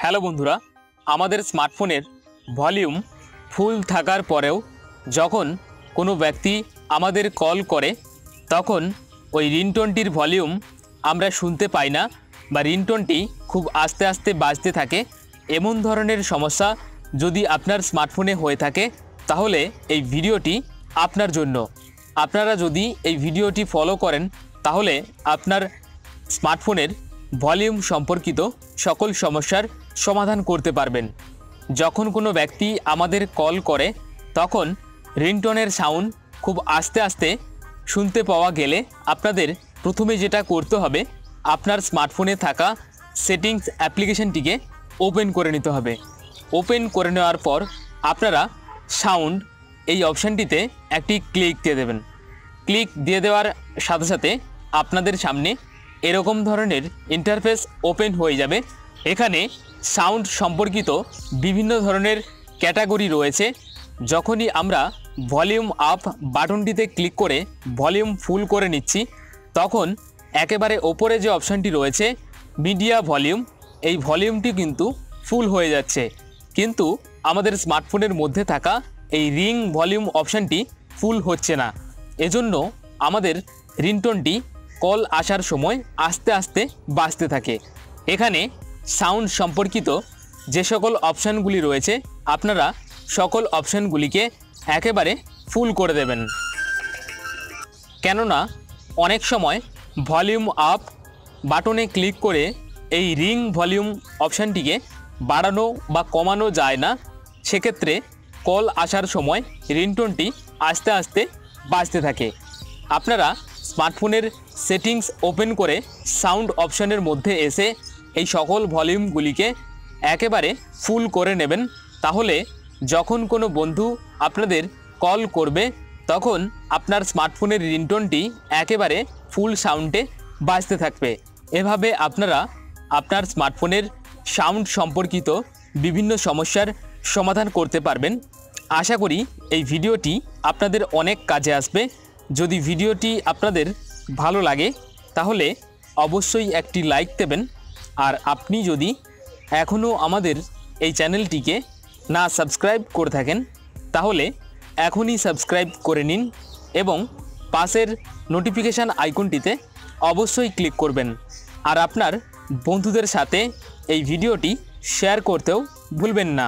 Hello বন্ধুরা, আমাদের স্মার্টফোনের ভলিউম ফুল থাকার পরেও যখন কোনো ব্যক্তি আমাদের কল করে তখন ওই রিংটোনটির ভলিউম আমরা শুনতে পাই না বা রিংটোনটি খুব আস্তে আস্তে বাজতে থাকে। এমন ধরনের সমস্যা যদি আপনার স্মার্টফোনে হয়ে থাকে তাহলে এই ভিডিওটি আপনার জন্য। আপনারা যদি এই ভিডিওটি ফলো করেন তাহলে আপনার স্মার্টফোনের ভলিউম সম্পর্কিত সকল সমস্যার সমাধান করতে পারবেন। যখন কোনো ব্যক্তি আমাদের কল করে তখন রিংটোনের সাউন্ড খুব আস্তে আস্তে শুনতে পাওয়া গেলে আপনাদের প্রথমে যেটা করতে হবে, আপনার স্মার্টফোনে থাকা সেটিংস অ্যাপ্লিকেশনটিকে ওপেন করে নিতে হবে। ওপেন করে নেওয়ার পর আপনারা সাউন্ড এই অপশানটিতে একটি ক্লিক দিয়ে দেবেন। ক্লিক দিয়ে দেওয়ার সাথে সাথে আপনাদের সামনে এরকম ধরনের ইন্টারফেস ওপেন হয়ে যাবে। এখানে সাউন্ড সম্পর্কিত বিভিন্ন ধরনের ক্যাটাগরি রয়েছে। যখনই আমরা ভলিউম আপ বাটনটিতে ক্লিক করে ভলিউম ফুল করে নিচ্ছি তখন একেবারে ওপরে যে অপশানটি রয়েছে মিডিয়া ভলিউম, এই ভলিউমটি কিন্তু ফুল হয়ে যাচ্ছে, কিন্তু আমাদের স্মার্টফোনের মধ্যে থাকা এই রিং ভলিউম অপশানটি ফুল হচ্ছে না। এজন্য আমাদের রিংটোনটি কল আসার সময় আস্তে আস্তে বাজতে থাকে। এখানে সাউন্ড সম্পর্কিত যে সকল অপশানগুলি রয়েছে আপনারা সকল অপশানগুলিকে একেবারে ফুল করে দেবেন, কেননা অনেক সময় ভলিউম আপ বাটনে ক্লিক করে এই রিং ভলিউম অপশানটিকে বাড়ানো বা কমানো যায় না। সেক্ষেত্রে কল আসার সময় রিংটোনটি আস্তে আস্তে বাজতে থাকে। আপনারা স্মার্টফোনের সেটিংস ওপেন করে সাউন্ড অপশানের মধ্যে এসে এই সকল ভলিউমগুলিকে একেবারে ফুল করে নেবেন। তাহলে যখন কোনো বন্ধু আপনাদের কল করবে তখন আপনার স্মার্টফোনের রিংটোনটি একেবারে ফুল সাউন্ডে বাজতে থাকবে। এভাবে আপনারা আপনার স্মার্টফোনের সাউন্ড সম্পর্কিত বিভিন্ন সমস্যার সমাধান করতে পারবেন। আশা করি এই ভিডিওটি আপনাদের অনেক কাজে আসবে। যদি ভিডিওটি আপনাদের ভালো লাগে তাহলে অবশ্যই একটি লাইক দেবেন। আর আপনি যদি এখনও আমাদের এই চ্যানেলটিকে না সাবস্ক্রাইব করে থাকেন তাহলে এখনই সাবস্ক্রাইব করে নিন এবং পাশের নোটিফিকেশান আইকনটিতে অবশ্যই ক্লিক করবেন। আর আপনার বন্ধুদের সাথে এই ভিডিওটি শেয়ার করতেও ভুলবেন না।